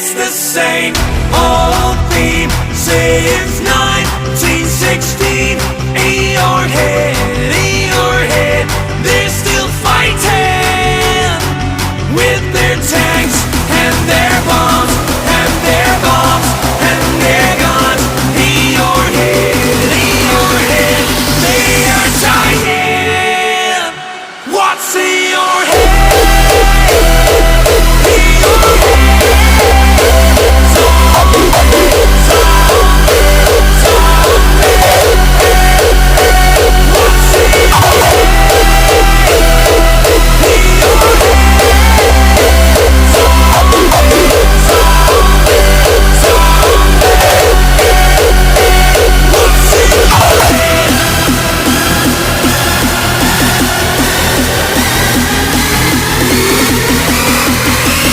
It's the same old theme since 1916. Earhead, Earhead, they're still fighting with their